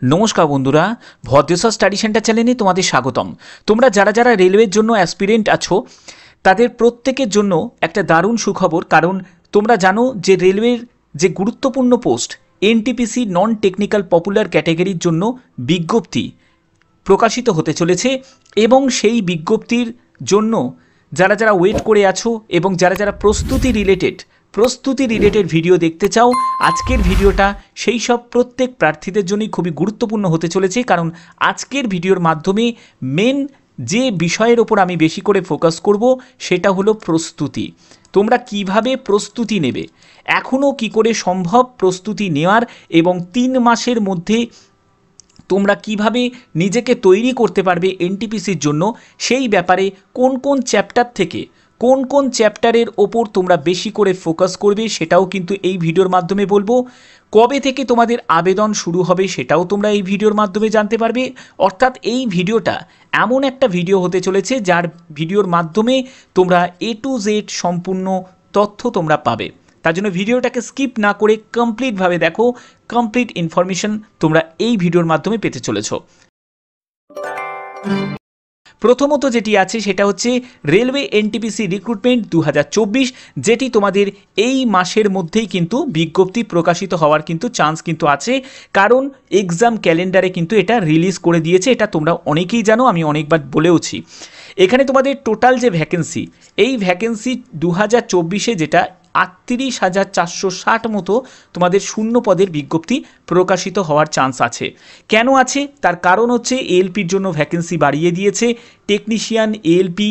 নমস্কার বন্ধুরা, Bhadreswar study centre চ্যানেলে তোমাদের স্বাগতম। তোমরা যারা যারা রেলওয়ের জন্য অ্যাসপিরেন্ট আছো তাদের প্রত্যেকের জন্য একটা দারুণ সুখবর, কারণ তোমরা জানো যে রেলওয়ের যে গুরুত্বপূর্ণ post NTPC non technical popular ক্যাটাগরির জন্য বিজ্ঞপ্তি প্রকাশিত হতে চলেছে এবং সেই বিজ্ঞপ্তির জন্য যারা যারা ওয়েট করে আছো এবং যারা যারা প্রস্তুতি রিলেটেড ভিডিও দেখতে চাও, আজকের ভিডিওটা সেই সব প্রত্যেক প্রার্থীদের জন্যই খুবই গুরুত্বপূর্ণ হতে চলেছে। কারণ আজকের ভিডিওর মাধ্যমে মেন যে বিষয়ের ওপর আমি বেশি করে ফোকাস করব সেটা হলো প্রস্তুতি। তোমরা কিভাবে প্রস্তুতি নেবে, এখনও কি করে সম্ভব প্রস্তুতি নেওয়ার, এবং 3 মাসের মধ্যে তোমরা কিভাবে নিজেকে তৈরি করতে পারবে এনটিপিসির জন্য, সেই ব্যাপারে কোন কোন চ্যাপ্টার থেকে কোন কোন চ্যাপ্টারের ওপর তোমরা বেশি করে ফোকাস করবে সেটাও কিন্তু এই ভিডিওর মাধ্যমে বলবো। কবে থেকে তোমাদের আবেদন শুরু হবে সেটাও তোমরা এই ভিডিওর মাধ্যমে জানতে পারবে। অর্থাৎ এই ভিডিওটা এমন একটা ভিডিও হতে চলেছে যার ভিডিওর মাধ্যমে তোমরা A to Z সম্পূর্ণ তথ্য তোমরা পাবে। তার জন্য ভিডিওটাকে স্কিপ না করে কমপ্লিটভাবে দেখো, কমপ্লিট ইনফরমেশন তোমরা এই ভিডিওর মাধ্যমে পেতে চলেছ। প্রথমত যেটি আছে সেটা হচ্ছে রেলওয়ে এনটিপিসি রিক্রুটমেন্ট 2024, যেটি তোমাদের এই মাসের মধ্যেই কিন্তু বিজ্ঞপ্তি প্রকাশিত হওয়ার কিন্তু চান্স কিন্তু আছে, কারণ এক্সাম ক্যালেন্ডারে কিন্তু এটা রিলিজ করে দিয়েছে। এটা তোমরা অনেকেই জানো, আমি অনেকবার বলেওছি। এখানে তোমাদের টোটাল যে ভ্যাকেন্সি, এই ভ্যাকেন্সি 2024-এ যেটা 38,460 মতো তোমাদের শূন্য পদের বিজ্ঞপ্তি প্রকাশিত হওয়ার চান্স আছে। কেন আছে তার কারণ হচ্ছে এএলপির জন্য ভ্যাকেন্সি বাড়িয়ে দিয়েছে। টেকনিশিয়ান, এএলপি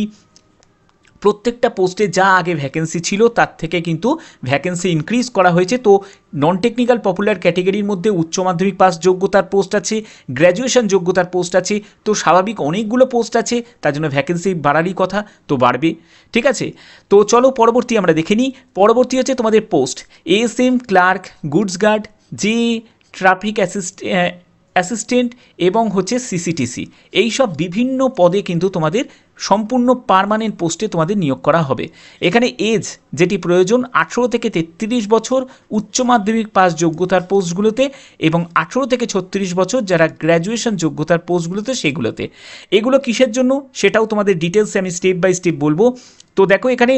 প্রত্যেকটা পোস্টে যা আগে ভ্যাকেন্সি ছিল তার থেকে কিন্তু ভ্যাকেন্সি ইনক্রিজ করা হয়েছে। তো নন টেকনিক্যাল পপুলার ক্যাটেগরির মধ্যে উচ্চ মাধ্যমিক পাস যোগ্যতার পোস্ট আছে, গ্র্যাজুয়েশন যোগ্যতার পোস্ট আছে, তো স্বাভাবিক অনেকগুলো পোস্ট আছে, তার জন্য ভ্যাকেন্সি বাড়ারই কথা, তো বাড়বে। ঠিক আছে, তো চলো পরবর্তী আমরা দেখে নিই। পরবর্তী হচ্ছে তোমাদের post ASM, clerk, goods guard, যে ট্রাফিক অ্যাসিস্ট্যান্ট এবং হচ্ছে সিসিটিসি, এই সব বিভিন্ন পদে কিন্তু তোমাদের সম্পূর্ণ পার্মানেন্ট পোস্টে তোমাদের নিয়োগ করা হবে। এখানে এজ যেটি প্রয়োজন 18 থেকে 33 বছর উচ্চ মাধ্যমিক পাস যোগ্যতার পোস্টগুলোতে, এবং 18 থেকে 36 বছর যারা গ্র্যাজুয়েশন যোগ্যতার পোস্টগুলোতে, সেগুলোতে। এগুলো কিসের জন্য সেটাও তোমাদের ডিটেলসে আমি স্টেপ বাই স্টেপ বলবো। তো দেখো, এখানে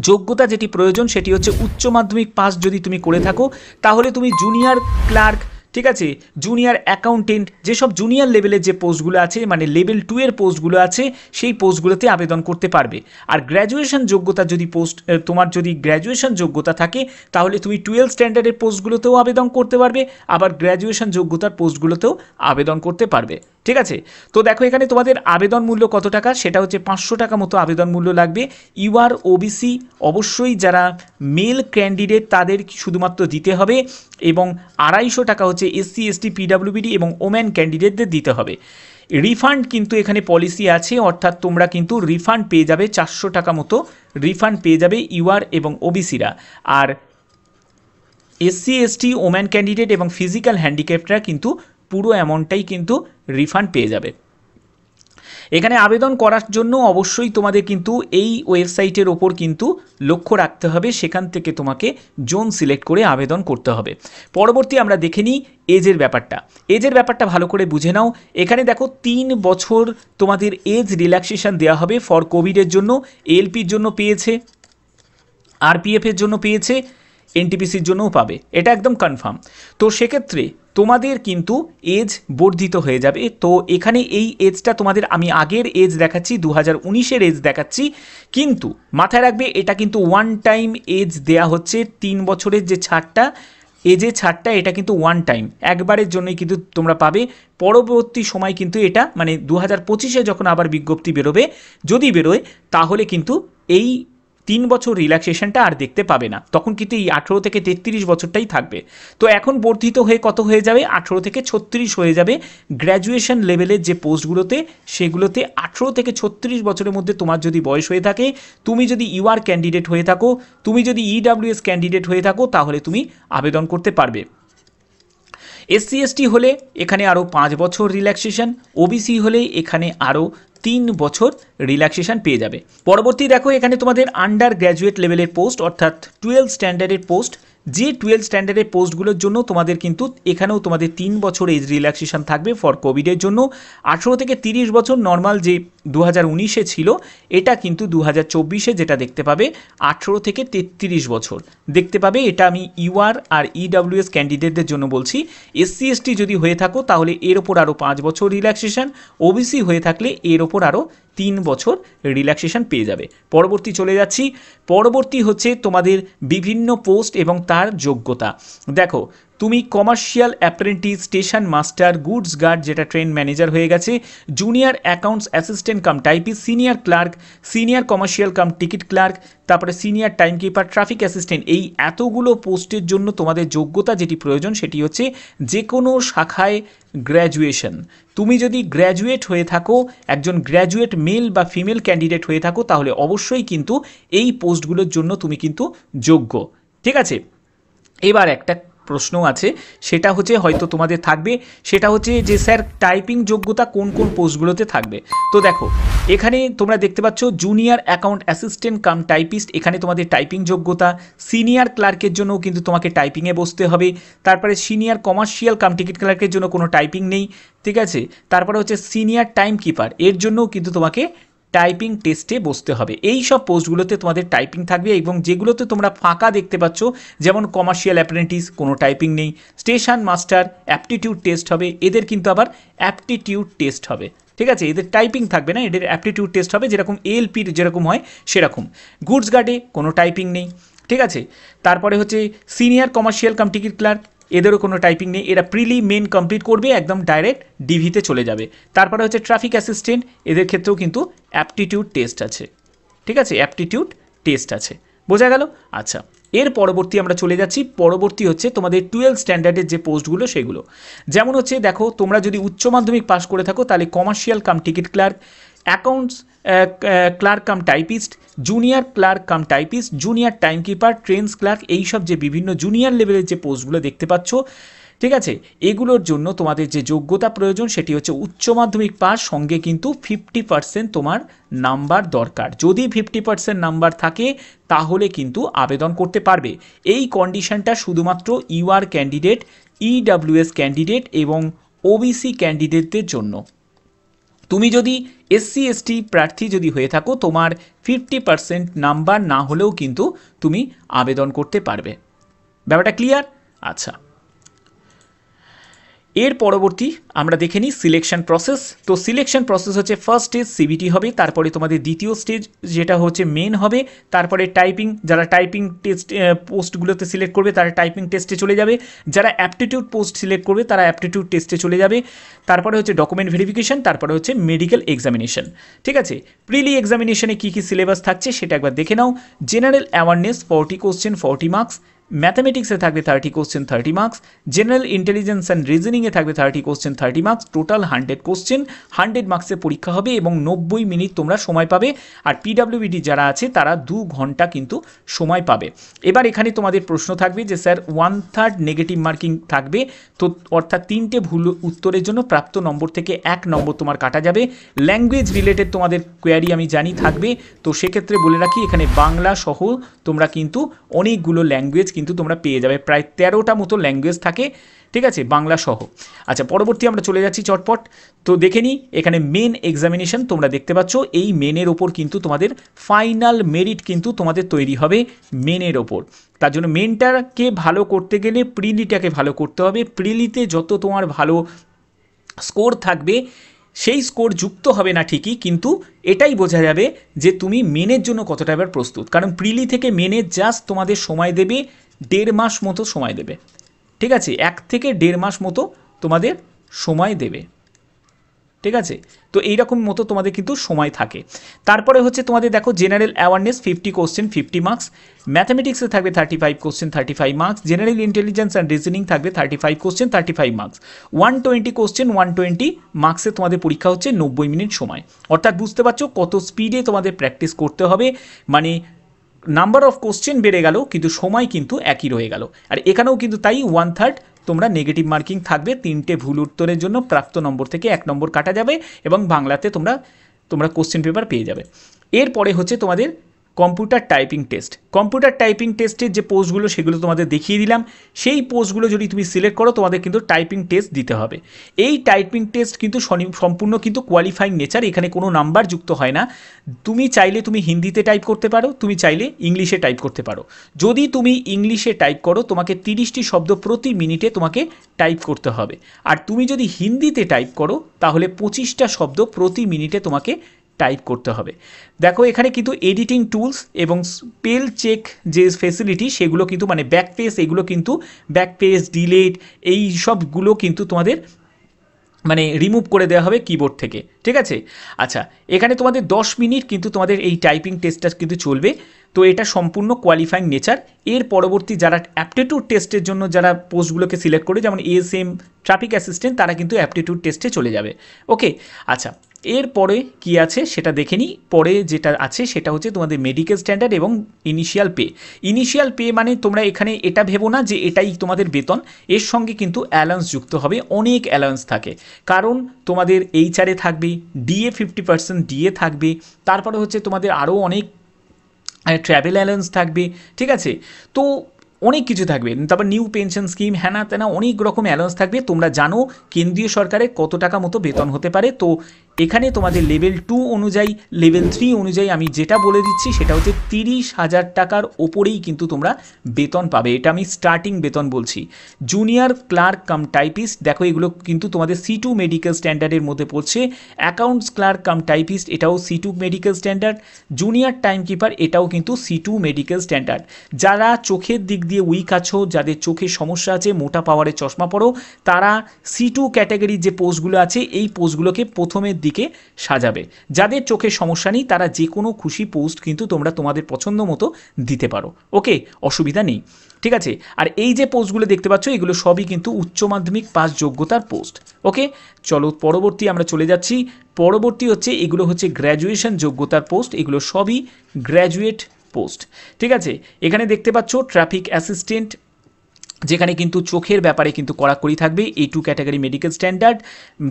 যোগ্যতা যেটি প্রয়োজন সেটি হচ্ছে উচ্চ মাধ্যমিক পাস যদি তুমি করে থাকো তাহলে তুমি জুনিয়র ক্লার্ক, ঠিক আছে, জুনিয়র অ্যাকাউন্টেন্ট, যেসব জুনিয়র লেভেলের যে পোস্টগুলো আছে, মানে লেভেল 2 এর পোস্টগুলো আছে, সেই পোস্টগুলোতে আবেদন করতে পারবে। আর গ্র্যাজুয়েশন যোগ্যতা যদি তোমার যদি গ্র্যাজুয়েশন যোগ্যতা থাকে তাহলে তুমি 12 স্ট্যান্ডার্ডের পোস্টগুলোতেও আবেদন করতে পারবে, আবার গ্র্যাজুয়েশন যোগ্যতার পোস্টগুলোতেও আবেদন করতে পারবে। ঠিক আছে, তো দেখো এখানে তোমাদের আবেদন মূল্য কত টাকা, সেটা হচ্ছে 500 টাকা মতো আবেদন মূল্য লাগবে। ইউআর ওবিসি অবশ্যই যারা মেল ক্যান্ডিডেট তাদের শুধুমাত্র দিতে হবে, এবং 250 টাকা হচ্ছে এসসি এসটি পিডাব্লিউবিডি এবং ওমেন ক্যান্ডিডেটদের দিতে হবে। রিফান্ড কিন্তু এখানে পলিসি আছে, অর্থাৎ তোমরা কিন্তু রিফান্ড পেয়ে যাবে 400 টাকা মতো রিফান্ড পেয়ে যাবে ইউআর এবং ওবিসিরা। আর এসসি এসটি ওমেন ক্যান্ডিডেট এবং ফিজিক্যাল হ্যান্ডিক্যাপ্টরা কিন্তু পুরো অ্যামাউন্টটাই কিন্তু রিফান্ড পেয়ে যাবে। এখানে আবেদন করার জন্য অবশ্যই তোমাদের কিন্তু এই ওয়েবসাইটের ওপর কিন্তু লক্ষ্য রাখতে হবে, সেখান থেকে তোমাকে জোন সিলেক্ট করে আবেদন করতে হবে। পরবর্তী আমরা দেখে নিই এজের ব্যাপারটা ভালো করে বুঝে নাও। এখানে দেখো 3 বছর তোমাদের এজ রিল্যাক্সেশন দেওয়া হবে ফর কোভিডের জন্য, এএলপির জন্য পেয়েছে, আরপিএফের জন্য পেয়েছে, এনটিপিসির জন্যও পাবে, এটা একদম কনফার্ম। তো সেক্ষেত্রে তোমাদের কিন্তু এজ বর্ধিত হয়ে যাবে। তো এখানে এই এজটা তোমাদের আমি আগের এজ দেখাচ্ছি, 2019-এর এজ দেখাচ্ছি, কিন্তু মাথায় রাখবে এটা কিন্তু ওয়ান টাইম এজ দেয়া হচ্ছে। 3 বছরের যে ছাড়টা, এজে ছাড়টা, এটা কিন্তু ওয়ান টাইম, একবারের জন্যই কিন্তু তোমরা পাবে। পরবর্তী সময় কিন্তু এটা মানে 2025-এ যখন আবার বিজ্ঞপ্তি বেরোবে, যদি বেরোয়, তাহলে কিন্তু এই 3 বছর রিল্যাক্সেশনটা আর দেখতে পাবে না, তখন কিন্তু এই 18 থেকে 33 বছরটাই থাকবে। তো এখন বর্ধিত হয়ে কত হয়ে যাবে, 18 থেকে 36 হয়ে যাবে। গ্র্যাজুয়েশন লেভেলের যে পোস্টগুলোতে, সেগুলোতে 18 থেকে 36 বছরের মধ্যে তোমার যদি বয়স হয়ে থাকে, তুমি যদি ইউআর ক্যান্ডিডেট হয়ে থাকো, তুমি যদি ইডাব্লিউএস ক্যান্ডিডেট হয়ে থাকো, তাহলে তুমি আবেদন করতে পারবে। এসসি এসটি হলে এখানে আরও 5 বছর রিল্যাক্সেশন, ওবিসি হলে এখানে আরও 3 বছর রিল্যাক্সেশন পেয়ে যাবে। পরবর্তী দেখো, এখানে তোমাদের আন্ডার গ্র্যাজুয়েট লেভেলের পোস্ট, অর্থাৎ 12 স্ট্যান্ডার্ডের পোস্ট যে 12 স্ট্যান্ডার্ডের পোস্টগুলোর জন্য তোমাদের কিন্তু এখানেও তোমাদের 3 বছর এজ রিল্যাক্সেশন থাকবে ফর কোভিডের জন্য। 18 থেকে 30 বছর নর্মাল যে 2019-এ ছিল, এটা কিন্তু 2024-এ যেটা দেখতে পাবে 18 থেকে 33 বছর দেখতে পাবে। এটা আমি ইউআর আর ইডব্লিউএস ক্যান্ডিডেটদের জন্য বলছি। এসসি এসটি যদি হয়ে থাকো তাহলে এর ওপর আরও 5 বছর রিল্যাক্সেশন, ওবিসি হয়ে থাকলে এর ওপর আরও 3 বছর রিল্যাক্সেশন পেয়ে যাবে। পরবর্তী চলে যাচ্ছি। পরবর্তী হচ্ছে তোমাদের বিভিন্ন পোস্ট এবং তার যোগ্যতা। দেখো, তুমি commercial apprentice, station master, goods guard যেটা ট্রেন ম্যানেজার হয়ে গেছে, junior accounts assistant cum typist, senior clerk, senior commercial cum ticket clerk, তারপরে senior time keeper, traffic assistant, এই এতগুলো পোস্টের জন্য তোমাদের যোগ্যতা যেটি প্রয়োজন সেটি হচ্ছে যে কোনো শাখায় গ্র্যাজুয়েশন। তুমি যদি গ্র্যাজুয়েট হয়ে থাকো, একজন গ্র্যাজুয়েট মেল বা ফিমেল ক্যান্ডিডেট হয়ে থাকো, তাহলে অবশ্যই কিন্তু এই পোস্টগুলোর জন্য তুমি কিন্তু যোগ্য। ঠিক আছে, এবার একটা প্রশ্ন আছে, সেটা হচ্ছে হয়তো তোমাদের থাকবে, সেটা হচ্ছে যে স্যার টাইপিং যোগ্যতা কোন কোন পোস্টগুলোতে থাকবে। তো দেখো, এখানে তোমরা দেখতে পাচ্ছ junior account assistant cum typist, এখানে তোমাদের টাইপিং যোগ্যতা। সিনিয়র ক্লার্কের জন্য কিন্তু তোমাকে টাইপিংয়ে বসতে হবে। তারপরে সিনিয়র কমার্শিয়াল কাম টিকিট ক্লার্কের জন্য কোনো টাইপিং নেই। ঠিক আছে, তারপরে হচ্ছে সিনিয়র টাইম কিপার, এর জন্যও কিন্তু তোমাকে টাইপিং টেস্টে বসতে হবে। এই সব পোস্টগুলোতে তোমাদের টাইপিং থাকবে, এবং যেগুলোতে তোমরা ফাঁকা দেখতে পাচ্ছ যেমন কমার্শিয়াল অ্যাপ্রেন্টিস কোনো টাইপিং নেই, স্টেশন মাস্টার অ্যাপটিটিউড টেস্ট হবে, এদের কিন্তু আবার অ্যাপটিটিউড টেস্ট হবে। ঠিক আছে, এদের টাইপিং থাকবে না, এদের অ্যাপটিটিউড টেস্ট হবে, যেরকম এএলপির যেরকম হয় সেরকম। গুডস গার্ডে কোনো টাইপিং নেই। ঠিক আছে, তারপরে হচ্ছে senior commercial cum ticket clerk, এদেরও কোনো টাইপিং নেই, এরা প্রিলি মেন কমপ্লিট করবে, একদম ডাইরেক্ট ডিভিতে চলে যাবে। তারপরে হচ্ছে ট্রাফিক অ্যাসিস্ট্যান্ট, এদের ক্ষেত্রেও কিন্তু অ্যাপটিটিউড টেস্ট আছে। ঠিক আছে, অ্যাপটিটিউড টেস্ট আছে, বোঝা গেল? আচ্ছা, এর পরবর্তী আমরা চলে যাচ্ছি। পরবর্তী হচ্ছে তোমাদের 12 স্ট্যান্ডার্ডের যে পোস্টগুলো সেগুলো, যেমন হচ্ছে দেখো, তোমরা যদি উচ্চ মাধ্যমিক পাস করে থাকো তাহলে commercial cum ticket clerk, accounts clerk cum typist, junior clerk cum typist, junior time keeper, trains clerk, এইসব যে বিভিন্ন জুনিয়র লেভেলের যে পোস্টগুলো দেখতে পাচ্ছ, ঠিক আছে, এগুলোর জন্য তোমাদের যে যোগ্যতা প্রয়োজন সেটি হচ্ছে উচ্চ মাধ্যমিক পাস, সঙ্গে কিন্তু 50% তোমার নাম্বার দরকার। যদি 50% নাম্বার থাকে তাহলে কিন্তু আবেদন করতে পারবে। এই কন্ডিশনটা শুধুমাত্র ইউআর ক্যান্ডিডেট, ইডব্লিউএস ক্যান্ডিডেট এবং ওবিসি ক্যান্ডিডেটদের জন্য। তুমি যদি এসসি এসটি প্রার্থী যদি হয়ে থাকো, তোমার 50% নাম্বার না হলেও কিন্তু তুমি আবেদন করতে পারবে। ব্যাপারটা ক্লিয়ার? আচ্ছা, এর পরবর্তী আমরা দেখে নিই সিলেকশন প্রসেস। তো সিলেকশন প্রসেস হচ্ছে ফার্স্ট স্টেজ সিবিটি হবে, তারপরে তোমাদের দ্বিতীয় স্টেজ যেটা হচ্ছে মেন হবে, তারপরে টাইপিং, যারা টাইপিং টেস্ট পোস্টগুলোতে সিলেক্ট করবে তারা টাইপিং টেস্টে চলে যাবে, যারা অ্যাপটিটিউড পোস্ট সিলেক্ট করবে তারা অ্যাপটিটিউড টেস্টে চলে যাবে, তারপরে হচ্ছে ডকুমেন্ট ভেরিফিকেশন, তারপরে হচ্ছে মেডিকেল এক্সামিনেশন। ঠিক আছে, প্রিলি এক্সামিনেশনে কী কী সিলেবাস থাকছে সেটা একবার দেখে নাও। জেনারেল অ্যাওয়ারনেস 40 কোশ্চেন 40 মার্কস, ম্যাথামেটিক্সে থাকবে 30 question 30 marks, general intelligence and রিজনিংয়ে থাকবে 30 কোশ্চেন 30 মার্কস, টোটাল 100 কোশ্চেন, 100 মার্কসের পরীক্ষা হবে এবং 90 মিনিট তোমরা সময় পাবে। আর পিডব্লিউবিডি যারা আছে তারা 2 ঘন্টা কিন্তু সময় পাবে। এবার এখানে তোমাদের প্রশ্ন থাকবে যে স্যার 1/3 নেগেটিভ মার্কিং থাকবে, তো অর্থাৎ 3টে ভুল উত্তরের জন্য প্রাপ্ত নম্বর থেকে 1 নম্বর তোমার কাটা যাবে। ল্যাঙ্গুয়েজ রিলেটেড তোমাদের কোয়ারি আমি জানি থাকবে, তো সেক্ষেত্রে বলে রাখি এখানে বাংলা সহ তোমরা কিন্তু অনেকগুলো ল্যাঙ্গুয়েজ কিন্তু তোমরা পেয়ে যাবে, প্রায় 13টা মতো ল্যাঙ্গুয়েজ থাকে। ঠিক আছে, বাংলা সহ। আচ্ছা, পরবর্তী আমরা চলে যাচ্ছি চটপট। তো দেখে নিই, এখানে মেন এক্সামিনেশন তোমরা দেখতে পাচ্ছ, এই মেনের ওপর কিন্তু তোমাদের ফাইনাল মেরিট কিন্তু তোমাদের তৈরি হবে মেনের ওপর। তার জন্য মেনটাকে ভালো করতে গেলে প্রিলিটাকে ভালো করতে হবে। প্রিলিতে যত তোমার ভালো স্কোর থাকবে, সেই স্কোর যুক্ত হবে না ঠিকই, কিন্তু এটাই বোঝা যাবে যে তুমি মেনের জন্য কতটা এবার প্রস্তুত। কারণ প্রিলি থেকে মেনে জাস্ট তোমাদের সময় দেবে 1.5 মাস মতো সময় দেবে। ঠিক আছে, 1 থেকে 1.5 মাস মতো তোমাদের সময় দেবে। ঠিক আছে, তো এইরকম মতো তোমাদের কিন্তু সময় থাকে। তারপরে হচ্ছে তোমাদের দেখো জেনারেল অ্যাওয়ারনেস 50 কোশ্চেন 50 মার্কস, ম্যাথামেটিক্সে থাকবে 35 question 35 marks, general intelligence and reasoning থাকবে 35 কোশ্চেন 35 মার্কস, 120 কোশ্চেন 120 মার্কসে তোমাদের পরীক্ষা হচ্ছে 90 মিনিট সময়। অর্থাৎ বুঝতে পারছো কত স্পিডে তোমাদের প্র্যাকটিস করতে হবে, মানে নাম্বার অফ কোশ্চেন বেড়ে গেল কিন্তু সময় কিন্তু একই রয়ে গেল। আর এখানেও কিন্তু তাই 1/3 তোমরা নেগেটিভ মার্কিং থাকবে, 3টে ভুল উত্তরের জন্য প্রাপ্ত নম্বর থেকে 1 নম্বর কাটা যাবে এবং বাংলাতে তোমরা কোশ্চেন পেপার পেয়ে যাবে। এরপরে হচ্ছে তোমাদের computer typing test. Computer typing টেস্টের যে পোস্টগুলো সেগুলো তোমাদের দেখিয়ে দিলাম, সেই পোস্টগুলো যদি তুমি সিলেক্ট করো তোমাদের কিন্তু টাইপিং টেস্ট দিতে হবে। এই টাইপিং টেস্ট কিন্তু সম্পূর্ণ কিন্তু কোয়ালিফাইং নেচার, এখানে কোনো নাম্বার যুক্ত হয় না। তুমি চাইলে তুমি হিন্দিতে টাইপ করতে পারো, তুমি চাইলে ইংলিশে টাইপ করতে পারো। যদি তুমি ইংলিশে টাইপ করো তোমাকে 30টি শব্দ প্রতি মিনিটে তোমাকে টাইপ করতে হবে, আর তুমি যদি হিন্দিতে টাইপ করো তাহলে 25টা শব্দ প্রতি মিনিটে তোমাকে টাইপ করতে হবে। দেখো এখানে কিন্তু এডিটিং টুলস এবং স্পেল চেক যে ফেসিলিটি সেগুলো কিন্তু মানে ব্যাকপেস, এগুলো কিন্তু ব্যাকপেস ডিলেট এই সবগুলো কিন্তু তোমাদের মানে রিমুভ করে দেওয়া হবে কিবোর্ড থেকে, ঠিক আছে। আচ্ছা, এখানে তোমাদের 10 মিনিট কিন্তু তোমাদের এই টাইপিং টেস্টটা কিন্তু চলবে। তো এটা সম্পূর্ণ কোয়ালিফাইং নেচার। এর পরবর্তী যারা অ্যাপটিটিউড টেস্টের জন্য যারা পোস্টগুলোকে সিলেক্ট করে, যেমন এএসএম ট্রাফিক অ্যাসিস্ট্যান্ট, তারা কিন্তু অ্যাপটিটিউড টেস্টে চলে যাবে। ওকে, আচ্ছা এরপরে কি আছে সেটা দেখে নিই। পরে যেটা আছে সেটা হচ্ছে তোমাদের মেডিকেল স্ট্যান্ডার্ড এবং ইনিশিয়াল পে। ইনিশিয়াল পে মানে তোমরা এখানে এটা ভেবো না যে এটাই তোমাদের বেতন, এর সঙ্গে কিন্তু অ্যালাউন্স যুক্ত হবে, অনেক অ্যালাউন্স থাকে। কারণ তোমাদের এইচআরে থাকবে, ডিএ 50% ডিএ থাকবে, তারপরে হচ্ছে তোমাদের আরও অনেক ট্র্যাভেল অ্যালাউন্স থাকবে, ঠিক আছে। তো অনেক কিছু থাকবে, তারপর নিউ পেনশন স্কিম, হ্যানা তেনা অনেক রকম অ্যালাউন্স থাকবে। তোমরা জানো কেন্দ্রীয় সরকারের কত টাকা মতো বেতন হতে পারে। তো এখানে তোমাদের লেভেল 2 অনুযায়ী, লেভেল 3 অনুযায়ী আমি যেটা বলে দিচ্ছি সেটা হচ্ছে 30,000 টাকার ওপরেই কিন্তু তোমরা বেতন পাবে। এটা আমি স্টার্টিং বেতন বলছি। জুনিয়র ক্লার্ক কাম টাইপিস্ট, দেখো এগুলো কিন্তু তোমাদের C2 মেডিকেল স্ট্যান্ডার্ডের মধ্যে পড়ছে। অ্যাকাউন্টস ক্লার্ক কাম টাইপিস্ট, এটাও C2 medical standard. Junior time keeper, এটাও কিন্তু C2 মেডিকেল স্ট্যান্ডার্ড। যারা চোখের দিক দিয়ে উইক আছো, যাদের চোখের সমস্যা আছে, মোটা পাওয়ারের চশমা পরো, তারা C2 ক্যাটাগরির যে পোস্টগুলো আছে এই পোস্টগুলোকে প্রথমের দিকে সাজাবে। যাদের চোখের সমস্যা নেই তারা যে কোনো খুশি পোস্ট কিন্তু তোমরা তোমাদের পছন্দ মতো দিতে পারো। ওকে, অসুবিধা নেই, ঠিক আছে। আর এই যে পোস্টগুলো দেখতে পাচ্ছ এগুলো সবই কিন্তু উচ্চ মাধ্যমিক পাস যোগ্যতার পোস্ট। ওকে, চলো পরবর্তী আমরা চলে যাচ্ছি। পরবর্তী হচ্ছে এগুলো হচ্ছে গ্র্যাজুয়েশন যোগ্যতার পোস্ট, এগুলো সবই গ্র্যাজুয়েট পোস্ট, ঠিক আছে। এখানে দেখতে পাচ্ছ ট্রাফিক অ্যাসিস্ট্যান্ট, যেখানে কিন্তু চোখের ব্যাপারে কিন্তু কড়াকড়ি থাকবে, A2 ক্যাটাগরি মেডিকেল স্ট্যান্ডার্ড।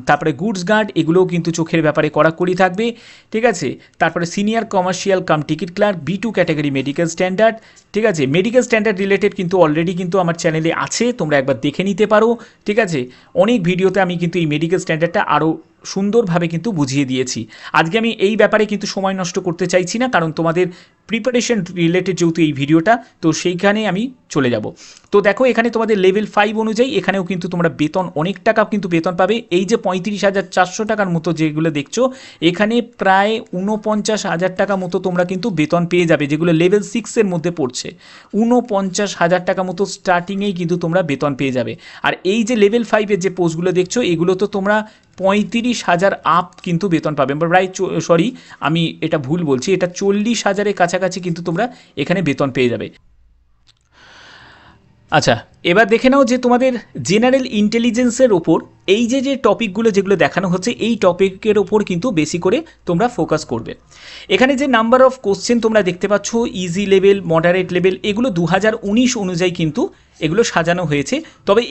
তারপরে গুডস গার্ড, এগুলোও কিন্তু চোখের ব্যাপারে কড়াকড়ি থাকবে, ঠিক আছে। তারপরে senior commercial cum ticket clerk, B2 category medical standard, ঠিক আছে। মেডিকেল স্ট্যান্ডার্ড রিলেটেড কিন্তু অলরেডি কিন্তু আমার চ্যানেলে আছে, তোমরা একবার দেখে নিতে পারো, ঠিক আছে। অনেক ভিডিওতে আমি কিন্তু এই মেডিকেল স্ট্যান্ডার্ডটা আরও সুন্দরভাবে কিন্তু বুঝিয়ে দিয়েছি। আজকে আমি এই ব্যাপারে কিন্তু সময় নষ্ট করতে চাইছি না, কারণ তোমাদের প্রিপারেশন রিলেটেড যেহেতু এই ভিডিওটা, তো সেইখানে আমি চলে যাব। তো দেখো এখানে তোমাদের লেভেল 5 অনুযায়ী এখানেও কিন্তু তোমরা বেতন অনেক টাকা কিন্তু বেতন পাবে। এই যে 35,400 টাকার মতো যেগুলো দেখছো, এখানে প্রায় 49,000 টাকা মতো তোমরা কিন্তু বেতন পেয়ে যাবে, যেগুলো লেভেল 6-এর মধ্যে পড়ছে। 49,000 টাকা মতো স্টার্টিংয়েই কিন্তু তোমরা বেতন পেয়ে যাবে। আর এই যে লেভেল 5-এর যে পোস্টগুলো দেখছো এগুলো তো তোমরা 35,000 আপ কিন্তু বেতন পাবে, প্রায় সরি আমি এটা ভুল বলছি, এটা 40,000-এর কাছাকাছি কিন্তু তোমরা এখানে বেতন পেয়ে যাবে। আচ্ছা, এবার দেখে নাও যে তোমাদের জেনারেল ইন্টেলিজেন্সের ওপর এই যে যে টপিকগুলো যেগুলো দেখানো হচ্ছে এই টপিকের ওপর কিন্তু বেশি করে তোমরা ফোকাস করবে। এখানে যে নাম্বার অফ কোশ্চেন তোমরা দেখতে পাচ্ছ, ইজি লেভেল, মডারেট লেভেল, এগুলো 2019 অনুযায়ী কিন্তু এগুলো সাজানো হয়েছে। তবে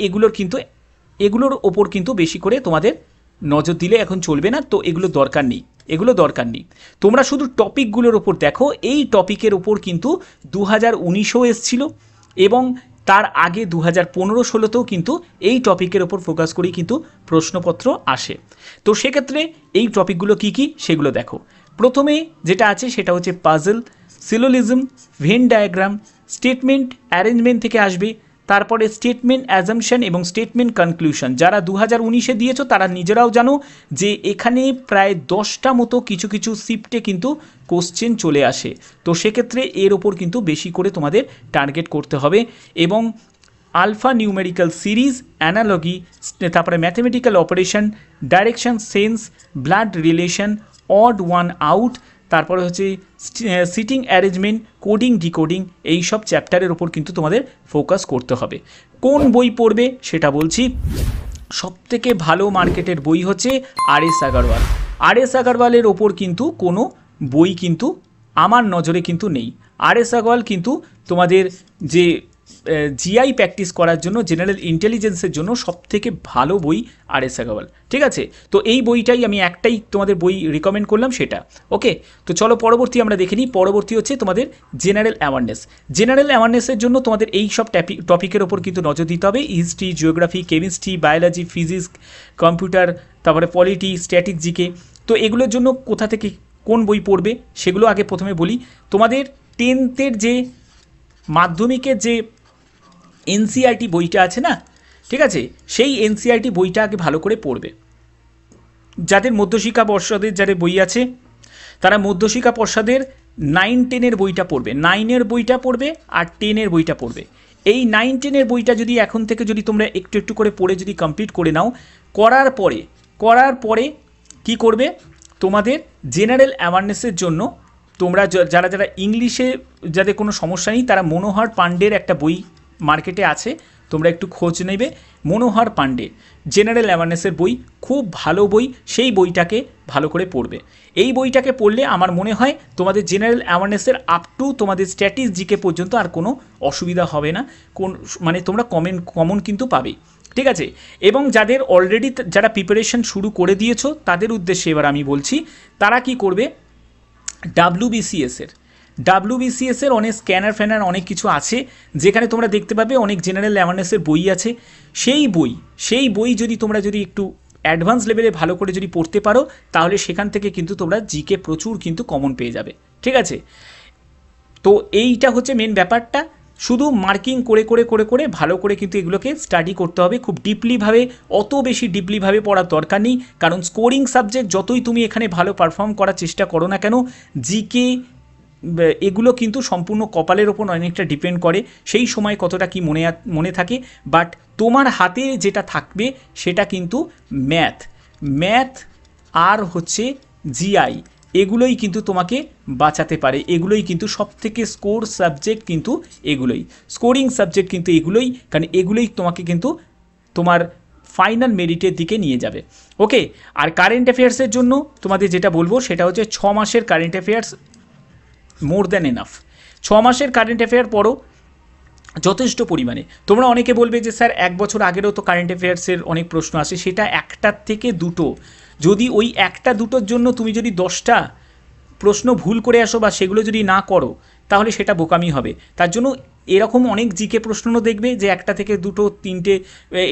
এগুলোর ওপর কিন্তু বেশি করে তোমাদের নজর দিলে এখন চলবে না, তো এগুলো দরকার নেই। তোমরা শুধু টপিকগুলোর ওপর দেখো। এই টপিকের ওপর কিন্তু 2019-ও এসেছিল এবং তার আগে 2015-16তেও কিন্তু এই টপিকের ওপর ফোকাস করেই কিন্তু প্রশ্নপত্র আসে। তো সেক্ষেত্রে এই টপিকগুলো কি কি সেগুলো দেখো। প্রথমে যেটা আছে সেটা হচ্ছে puzzle, syllogism, Venn diagram, statement arrangement থেকে আসবে। তারপরে স্টেটমেন্ট অ্যাজাম্পশন এবং স্টেটমেন্ট কনক্লুশন। যারা 2019-এ দিয়েছো তারা নিজেরাও জানো যে এখানে প্রায় 10টা মতো কিছু কিছু শিফটে কিন্তু কোশ্চেন চলে আসে। তো সেক্ষেত্রে এর ওপর কিন্তু বেশি করে তোমাদের টার্গেট করতে হবে। এবং আলফা নিউমেরিক্যাল সিরিজ, অ্যানালজি, তারপরে mathematical operation, direction sense, blood relation, odd one out, তারপরে হচ্ছে সিটিং অ্যারেঞ্জমেন্ট, কোডিং ডিকোডিং, এই সব চ্যাপ্টারের ওপর কিন্তু তোমাদের ফোকাস করতে হবে। কোন বই পড়বে সেটা বলছি। সবথেকে ভালো মার্কেটের বই হচ্ছে RS আগরওয়াল। RS আগরওয়ালের ওপর কিন্তু কোনো বই কিন্তু আমার নজরে কিন্তু নেই। RS আগরওয়াল কিন্তু তোমাদের যে জিআই প্র্যাকটিস করার জন্য, জেনারেল ইন্টেলিজেন্সের জন্য সবথেকে ভালো বই আর.এস. আগারওয়াল। ঠিক আছে, তো এই বইটাই আমি একটাই তোমাদের বই রিকমেন্ড করলাম সেটা। ওকে, তো চলো পরবর্তী আমরা দেখে নিই। পরবর্তী হচ্ছে তোমাদের জেনারেল অ্যাওয়ারনেস। জেনারেল অ্যাওয়ারনেসের জন্য তোমাদের এই সব টপিকের ওপর কিন্তু নজর দিতে হবে। History, geography, chemistry, biology, physics, computer, তারপরে পলিটি, স্ট্যাটিক, জিকে। তো এগুলোর জন্য কোথা থেকে কোন বই পড়বে সেগুলো আগে প্রথমে বলি। তোমাদের 10th যে মাধ্যমিকের যে এনসিইআরটি বইটা আছে না, ঠিক আছে, সেই এনসিইআরটি বইটা আগে ভালো করে পড়বে। যাদের মধ্যশিক্ষা পর্ষদের যাদের বই আছে তারা মধ্যশিক্ষা পর্ষদের 9-10 বইটা পড়বে, 9 বইটা পড়বে আর 10 বইটা পড়বে। এই 9-10 বইটা যদি এখন থেকে যদি তোমরা একটু একটু করে পড়ে যদি কমপ্লিট করে নাও, করার পরে কি করবে, তোমাদের জেনারেল অ্যাওয়ারনেসের জন্য তোমরা যারা যারা ইংলিশে যাদের কোনো সমস্যা নেই তারা মনোহর পাণ্ডের একটা বই মার্কেটে আছে, তোমরা একটু খোঁজ নেবে। মনোহর পাণ্ডে জেনারেল অ্যাওয়ারনেসের বই, খুব ভালো বই, সেই বইটাকে ভালো করে পড়বে। এই বইটাকে পড়লে আমার মনে হয় তোমাদের জেনারেল অ্যাওয়ারনেসের আপ টু তোমাদের স্ট্যাটিস জিকে পর্যন্ত আর কোনো অসুবিধা হবে না, মানে তোমরা কমন কিন্তু পাবেই। ঠিক আছে, এবং যাদের অলরেডি যারা প্রিপারেশন শুরু করে দিয়েছো তাদের উদ্দেশ্যে এবার আমি বলছি, তারা কি করবে, ডাব্লিউবিসিএসের অনেক স্ক্যানার ফ্যানার অনেক কিছু আছে, যেখানে তোমরা দেখতে পাবে অনেক জেনারেল অ্যাওয়ারনেসের বই আছে। সেই বই যদি তোমরা যদি একটু অ্যাডভান্স লেভেলে ভালো করে যদি পড়তে পারো, তাহলে সেখান থেকে কিন্তু তোমরা জিকে প্রচুর কিন্তু কমন পেয়ে যাবে। ঠিক আছে, তো এইটা হচ্ছে মেন ব্যাপারটা। শুধু মার্কিং করে করে করে করে ভালো করে কিন্তু এগুলোকে স্টাডি করতে হবে, খুব ডিপলিভাবে, অত বেশি ডিপলিভাবে পড়ার দরকার নেই। কারণ স্কোরিং সাবজেক্ট যতই তুমি এখানে ভালো পারফর্ম করার চেষ্টা করো না কেন, জিকে এগুলো কিন্তু সম্পূর্ণ কপালের ওপর অনেকটা ডিপেন্ড করে, সেই সময় কতটা কি মনে থাকে। বাট তোমার হাতে যেটা থাকবে সেটা কিন্তু ম্যাথ আর হচ্ছে জিআই, এগুলোই কিন্তু তোমাকে বাঁচাতে পারে। এগুলোই কিন্তু সবথেকে স্কোর সাবজেক্ট, কিন্তু এগুলোই স্কোরিং সাবজেক্ট, কিন্তু এগুলোই, কারণ এগুলোই তোমাকে কিন্তু তোমার ফাইনাল মেরিটের দিকে নিয়ে যাবে। ওকে, আর কারেন্ট অ্যাফেয়ার্সের জন্য তোমাদের যেটা বলবো সেটা হচ্ছে 6 মাসের current affairs more than enough. 6 মাসের কারেন্ট অ্যাফেয়ার পড়ো যথেষ্ট পরিমাণে। তোমরা অনেকে বলবে যে স্যার 1 বছর আগেরও তো কারেন্ট অ্যাফেয়ার্সের অনেক প্রশ্ন আসে, সেটা 1টার থেকে 2টো। যদি ওই 1টা 2টোর জন্য তুমি যদি 10টা প্রশ্ন ভুল করে আসো বা সেগুলো যদি না করো, তাহলে সেটা বোকামি হবে। তার জন্য এরকম অনেক জিকে প্রশ্নও দেখবে যে 1টা থেকে 2টো 3টে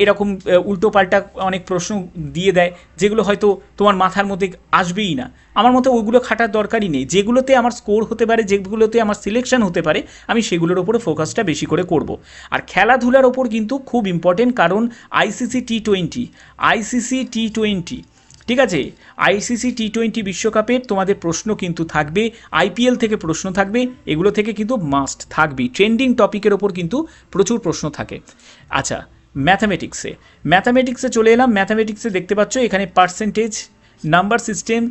এরকম উল্টো পাল্টা অনেক প্রশ্ন দিয়ে দেয়, যেগুলো হয়তো তোমার মাথার মধ্যে আসবেই না। আমার মতে ওইগুলো খাটার দরকারই নেই। যেগুলোতে আমার স্কোর হতে পারে, যেগুলোতে আমার সিলেকশন হতে পারে, আমি সেগুলোর ওপরে ফোকাসটা বেশি করে করব। আর খেলাধুলার ওপর কিন্তু খুব ইম্পর্টেন্ট, কারণ আইসিসি টি20, ঠিক আছে, আইসিসি টি20 বিশ্বকাপের তোমাদের প্রশ্ন কিন্তু থাকবে, আইপিএল থেকে প্রশ্ন থাকবে, এগুলো থেকে কিন্তু মাস্ট থাকবেই। ট্রেন্ডিং টপিকের ওপর কিন্তু প্রচুর প্রশ্ন থাকে। আচ্ছা, ম্যাথামেটিক্সে চলে এলাম। ম্যাথামেটিক্সে দেখতে পাচ্ছ এখানে percentage, number system,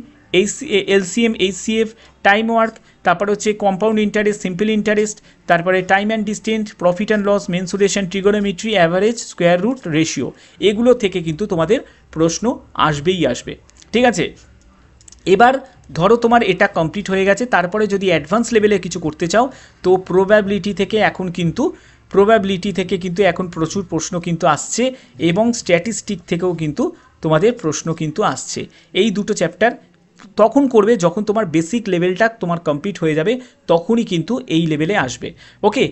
LCM, HCF, time work, তারপরে হচ্ছে কম্পাউন্ড ইন্টারেস্ট, সিম্পল ইন্টারেস্ট, তারপরে time and distance, profit and loss, mensuration, trigonometry, average, square root, ratio, এগুলো থেকে কিন্তু তোমাদের প্রশ্ন আসবেই আসবে। ঠিক আছে, এবার ধরো তোমার এটা কমপ্লিট হয়ে গেছে, তারপরে যদি অ্যাডভান্স লেভেলে কিছু করতে চাও, তো প্রবাবিলিটি থেকে কিন্তু এখন প্রচুর প্রশ্ন কিন্তু আসছে, এবং স্ট্যাটিস্টিক থেকেও কিন্তু তোমাদের প্রশ্ন কিন্তু আসছে। এই দুটো চ্যাপ্টার তখন করবে যখন তোমার বেসিক লেভেলটা তোমার কমপ্লিট হয়ে যাবে, তখনই কিন্তু এই লেভেলে আসবে। ওকে,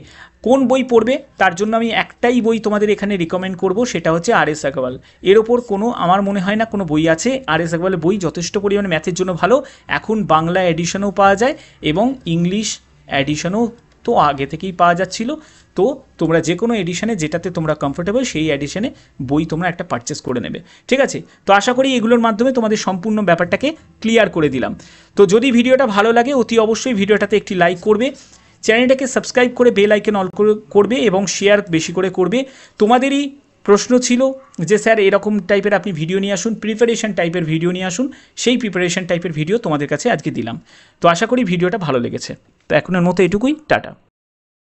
কোন বই পড়বে তার জন্য আমি একটাই বই তোমাদের এখানে রিকমেন্ড করব, সেটা হচ্ছে আর.এস. আগারওয়াল। এর ওপর আমার মনে হয় না কোনো বই আছে। আর.এস. আগারওয়ালের বই যথেষ্ট পরিমাণে ম্যাথের জন্য ভালো। এখন বাংলা এডিশনও পাওয়া যায় এবং ইংলিশ এডিশনও তো আগে থেকেই পাওয়া যাচ্ছিল। তো তোমরা যে কোনো এডিশনে যেটাতে তোমরা কমফোর্টেবল, সেই এডিশনে বই তোমরা একটা পারচেস করে নেবে। ঠিক আছে, তো আশা করি এগুলোর মাধ্যমে তোমাদের সম্পূর্ণ ব্যাপারটাকে ক্লিয়ার করে দিলাম। তো যদি ভিডিওটা ভালো লাগে অতি অবশ্যই ভিডিওটাতে একটি লাইক করবে, চ্যানেলটাকে সাবস্ক্রাইব করে বেল আইকন অল করবে এবং শেয়ার বেশি করে করবে। তোমাদেরই প্রশ্ন ছিল যে স্যার এরকম টাইপের আপনি ভিডিও নিয়ে আসুন, প্রিপারেশন টাইপের ভিডিও নিয়ে আসুন, সেই প্রিপারেশন টাইপের ভিডিও তোমাদের কাছে আজকে দিলাম। তো আশা করি ভিডিওটা ভালো লেগেছে। তো এখনের মতো এটুকুই, টাটা।